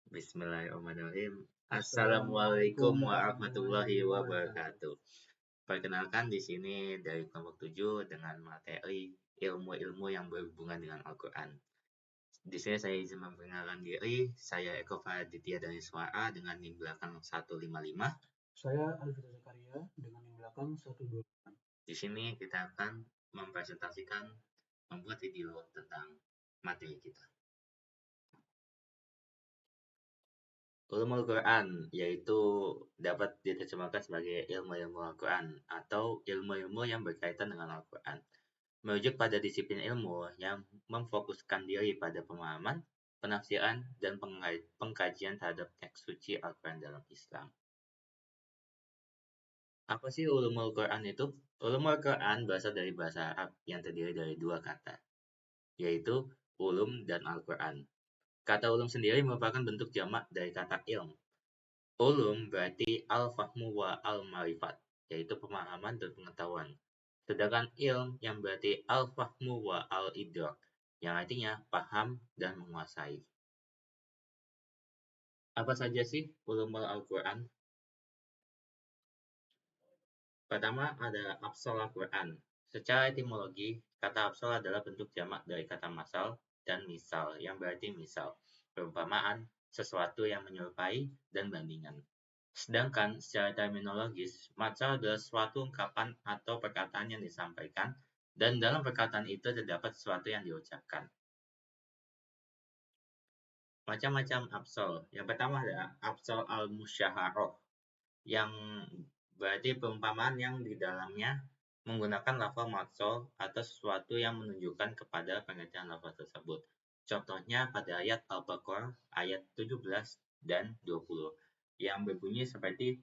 Bismillahirrahmanirrahim. Assalamualaikum warahmatullahi wabarakatuh. Perkenalkan di sini dari kelompok 7 dengan materi ilmu-ilmu yang berhubungan dengan Al-Quran. Di sini saya izin memperkenalkan diri, saya Eko Faditya dari Suara dengan NIM belakang 155. Saya Alfred Zakaria dengan NIM belakang 125. Di sini kita akan mempresentasikan membuat video tentang materi kita. Ulumul Quran yaitu dapat diterjemahkan sebagai ilmu-ilmu Al-Quran atau ilmu-ilmu yang berkaitan dengan Al-Quran. Merujuk pada disiplin ilmu yang memfokuskan diri pada pemahaman, penafsiran, dan pengkajian terhadap teks suci Al-Quran dalam Islam. Apa sih ulumul Quran itu? Ulumul Quran berasal dari bahasa Arab yang terdiri dari dua kata, yaitu ulum dan Al-Quran. Kata ulum sendiri merupakan bentuk jamak dari kata ilm. Ulum berarti al-fahmu wa al-marifat, yaitu pemahaman dan pengetahuan. Sedangkan ilm yang berarti al-fahmu wa al-idrak, yang artinya paham dan menguasai. Apa saja sih ulumul Al-Quran? Pertama ada absal Al-Quran. Secara etimologi, kata absal adalah bentuk jamak dari kata masal dan misal, yang berarti misal, perumpamaan, sesuatu yang menyerupai, dan bandingan. Sedangkan secara terminologis, masal adalah suatu ungkapan atau perkataan yang disampaikan, dan dalam perkataan itu terdapat sesuatu yang diucapkan. Macam-macam absal. Yang pertama ada absal al-musyaharoh, yang berarti perumpamaan yang di dalamnya menggunakan lafal matsal atau sesuatu yang menunjukkan kepada pengertian lafal tersebut. Contohnya pada ayat Al-Baqarah ayat 17 dan 20 yang berbunyi seperti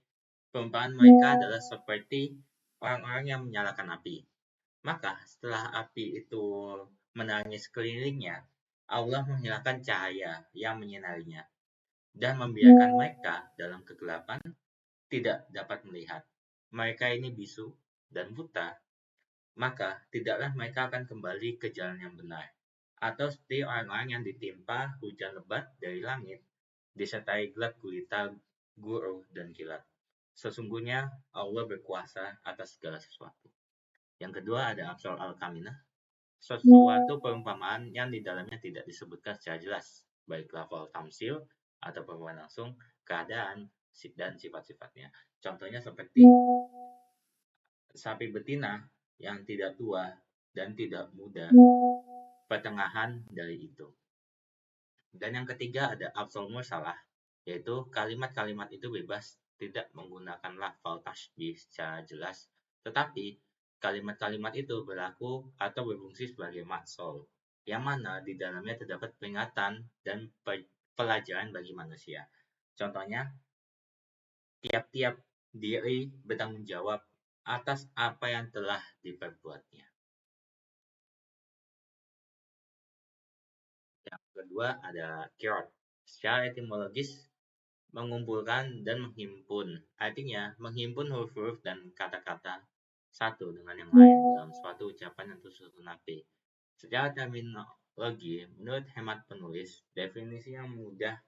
perumpamaan mereka adalah seperti orang-orang yang menyalakan api. Maka setelah api itu menerangi sekelilingnya, Allah menghilangkan cahaya yang menyinarinya dan membiarkan mereka dalam kegelapan tidak dapat melihat. Mereka ini bisu dan buta, maka tidaklah mereka akan kembali ke jalan yang benar. Atau seperti orang-orang yang ditimpa hujan lebat dari langit, disertai gelap gulita, guru, dan kilat. Sesungguhnya Allah berkuasa atas segala sesuatu. Yang kedua ada absal al-kaminah, sesuatu perumpamaan yang di dalamnya tidak disebutkan secara jelas, baik lafal tamsil atau perumpamaan langsung, keadaan, dan sifat-sifatnya. Contohnya seperti sapi betina yang tidak tua dan tidak muda, pertengahan dari itu. Dan yang ketiga ada absal mursalah, yaitu kalimat-kalimat itu bebas tidak menggunakan lafal tasbih secara jelas, tetapi kalimat-kalimat itu berlaku atau berfungsi sebagai maksol, yang mana di dalamnya terdapat peringatan dan pelajaran bagi manusia. Contohnya, tiap-tiap diri bertanggung jawab atas apa yang telah diperbuatnya. Yang kedua ada qira'at. Secara etimologis, mengumpulkan dan menghimpun. Artinya, menghimpun huruf-huruf dan kata-kata satu dengan yang lain dalam suatu ucapan atau suatu napi. Secara terminologi, menurut hemat penulis, definisi yang mudah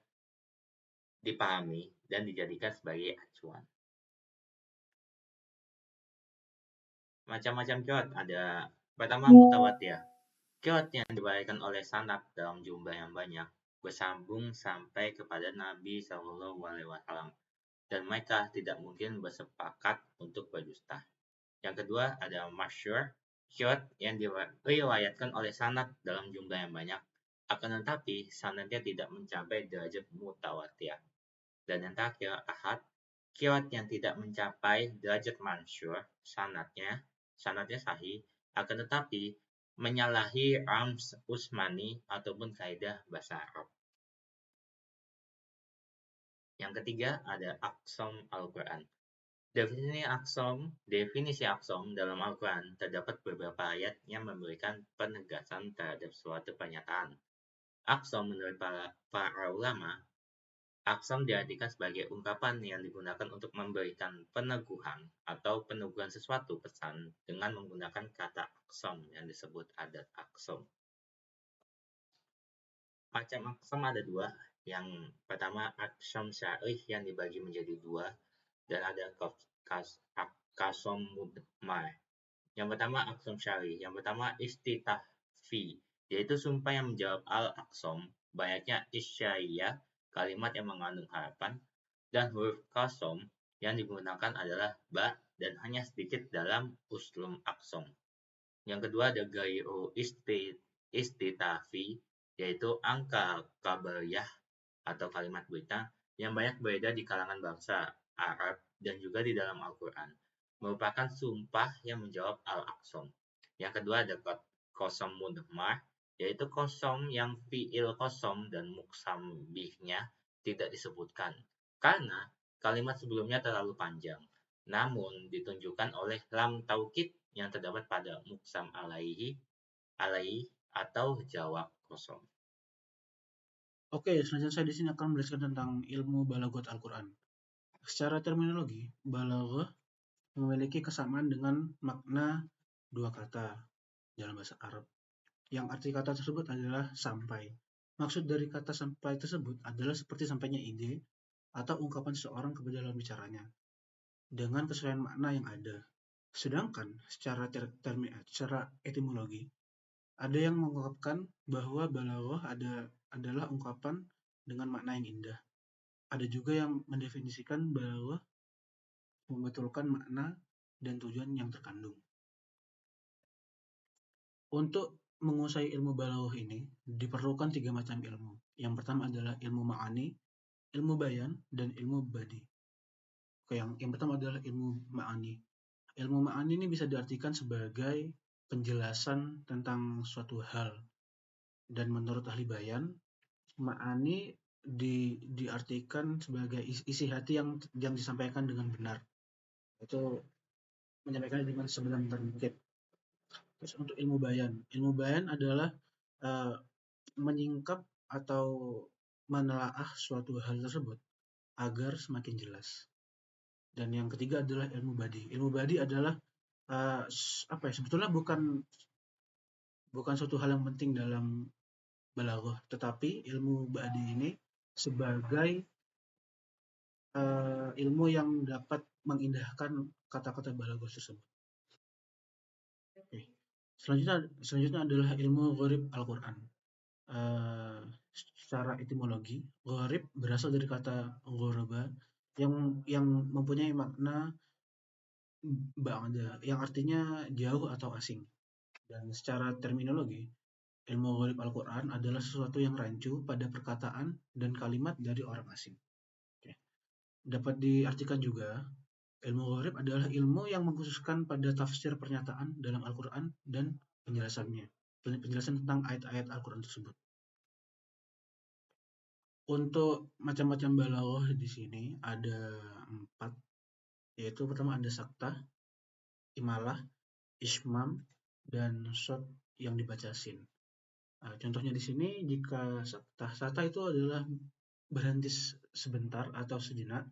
dipahami dan dijadikan sebagai acuan. Macam-macam qira'at ada. Pertama, mutawatir. Qira'at yang diriwayatkan oleh sanad dalam jumlah yang banyak bersambung sampai kepada Nabi Shallallahu Alaihi Wasallam dan mereka tidak mungkin bersepakat untuk berdusta. Yang kedua ada masyhur, qira'at yang diriwayatkan oleh sanad dalam jumlah yang banyak, akan tetapi sanadnya tidak mencapai derajat mutawatir. Dan yang terakhir ahad, qira'at yang tidak mencapai derajat masyhur, sanadnya sahih, akan tetapi menyalahi Rams Usmani ataupun kaidah bahasa Arab. Yang ketiga ada aqsam Al-Quran. Definisi aqsam dalam Al-Quran terdapat beberapa ayat yang memberikan penegasan terhadap suatu pernyataan. Aqsam menurut para ulama, aqsam diartikan sebagai ungkapan yang digunakan untuk memberikan peneguhan atau peneguhan sesuatu pesan dengan menggunakan kata aqsam yang disebut adat aqsam. Macam aqsam ada dua. Yang pertama aksam syarih yang dibagi menjadi dua, dan ada kasam mudmar. Yang pertama aksam syarih, yang pertama istitafi, yaitu sumpah yang menjawab al-aksam, banyaknya isyariyah, kalimat yang mengandung harapan, dan huruf kasam yang digunakan adalah ba dan hanya sedikit dalam uslum aksam. Yang kedua ada gairu istitafi, yaitu angka kabariyah atau kalimat berita yang banyak beredar di kalangan bangsa Arab dan juga di dalam Al-Quran, merupakan sumpah yang menjawab al-aqsam. Yang kedua ada kosam mudmar, yaitu kosom yang fi'il kosom dan muksam bihnya tidak disebutkan karena kalimat sebelumnya terlalu panjang, namun ditunjukkan oleh lam taukid yang terdapat pada muksam alaihi atau jawab kosong. Oke, selanjutnya saya di sini akan menjelaskan tentang ilmu balaghot Al-Quran. Secara terminologi, balaghah memiliki kesamaan dengan makna dua kata dalam bahasa Arab, yang arti kata tersebut adalah sampai. Maksud dari kata sampai tersebut adalah seperti sampainya ide atau ungkapan seseorang kepada lawan bicaranya, dengan kesesuaian makna yang ada. Sedangkan secara etimologi, ada yang mengungkapkan bahwa balaghah adalah ungkapan dengan makna yang indah. Ada juga yang mendefinisikan balaghah membetulkan makna dan tujuan yang terkandung. Untuk menguasai ilmu balaghah ini diperlukan 3 macam ilmu. Yang pertama adalah ilmu ma'ani, ilmu bayan, dan ilmu badi. Oke, yang pertama adalah ilmu ma'ani. Ilmu ma'ani ini bisa diartikan sebagai penjelasan tentang suatu hal. Dan menurut ahli bayan, ma'ani diartikan sebagai isi hati yang disampaikan dengan benar. Itu menyampaikan dengan sebenar mungkin. Terus untuk ilmu bayan adalah uh, menyingkap atau menelaah suatu hal tersebut agar semakin jelas. Dan yang ketiga adalah ilmu badi. Ilmu badi adalah sebetulnya bukan suatu hal yang penting dalam balaghah, tetapi ilmu badi ini sebagai ilmu yang dapat mengindahkan kata-kata balaghah tersebut. Oke. Selanjutnya adalah ilmu gharib Al-Quran. Secara etimologi, gharib berasal dari kata ghoraba yang mempunyai makna ba'da, yang artinya jauh atau asing. Dan secara terminologi, ilmu gharib Al-Quran adalah sesuatu yang rancu pada perkataan dan kalimat dari orang asing. Oke. Dapat diartikan juga, ilmu gharib adalah ilmu yang mengkhususkan pada tafsir pernyataan dalam Al-Quran dan penjelasannya. Penjelasan tentang ayat-ayat Al-Quran tersebut. Untuk macam-macam balaghah di sini ada 4, yaitu pertama ada saktah, imalah, ismam, dan shot yang dibaca sin. Contohnya di sini jika saktah itu adalah berhenti sebentar atau sejenak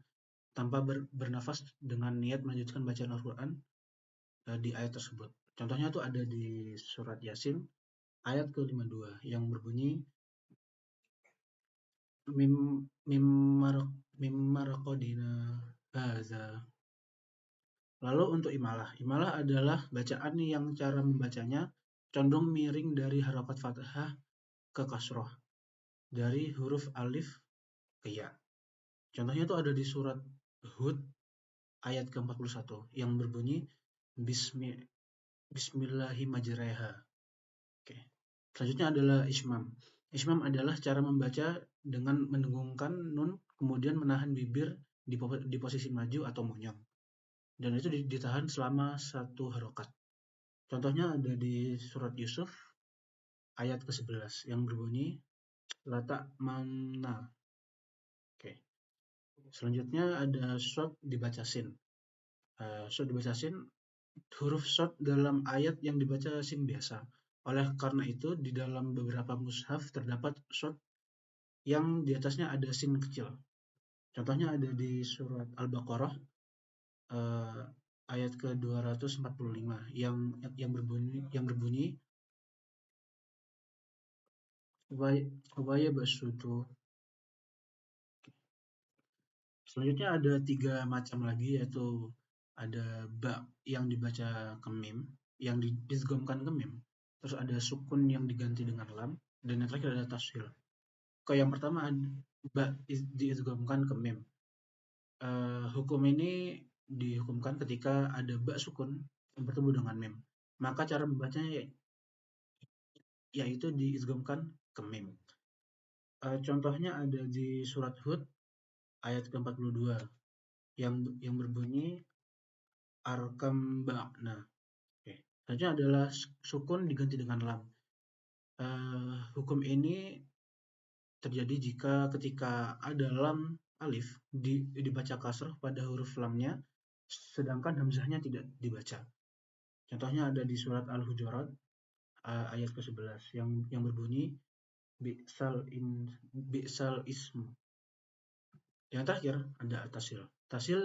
tanpa bernafas dengan niat melanjutkan bacaan Al-Quran di ayat tersebut. Contohnya itu ada di surat Yasin ayat ke-52 yang berbunyi mimmarqadina haza. Lalu untuk imalah adalah bacaan yang cara membacanya condong miring dari harokat fathah ke kasroh, dari huruf alif ke ya. Contohnya itu ada di surat Hud ayat ke-41 yang berbunyi Bismillahirrahmanirrahim. Oke. Selanjutnya adalah ismam. Ismam adalah cara membaca dengan mendengungkan nun kemudian menahan bibir di posisi maju atau monyong. Dan itu ditahan selama 1 harokat. Contohnya ada di surat Yusuf ayat ke-11 yang berbunyi lata mana. Oke. Selanjutnya ada shod dibaca sin. Shod dibaca sin, huruf shod dalam ayat yang dibaca sin biasa. Oleh karena itu di dalam beberapa mushaf terdapat shod yang di atasnya ada sin kecil. Contohnya ada di surat Al-Baqarah ayat ke-245 yang berbunyi Ubaya basutu Selanjutnya ada 3 macam lagi, yaitu ada ba yang dibaca ke mim, yang diidghamkan ke mim, terus ada sukun yang diganti dengan lam, dan yang terakhir ada tashil. Yang pertama ba diidghamkan ke mim. Hukum ini dihukumkan ketika ada ba sukun yang bertemu dengan mim. Maka cara membacanya yaitu diidghamkan ke mim. Contohnya ada di surat Hud ayat ke-42 yang berbunyi arkam ba'na. Oke. Selanjutnya adalah sukun diganti dengan lam. Hukum ini terjadi jika ketika ada lam alif dibaca kasrah pada huruf lamnya, sedangkan hamzahnya tidak dibaca. Contohnya ada di surat Al-Hujurat ayat ke-11 yang berbunyi bi'sal ism. Yang terakhir ada tasil. Tasil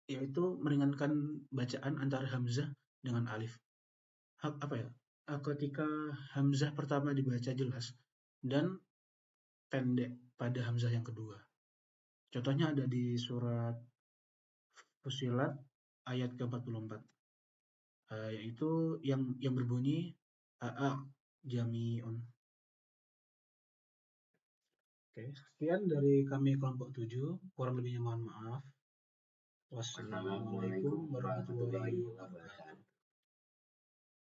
yaitu meringankan bacaan antara hamzah dengan alif. Ketika hamzah pertama dibaca jelas dan pendek pada hamzah yang kedua. Contohnya ada di surat Fussilat ayat ke-44. Yaitu yang berbunyi jami'un. Oke, sekian dari kami kelompok 7. Kurang lebihnya mohon maaf. Wassalamualaikum warahmatullahi wabarakatuh.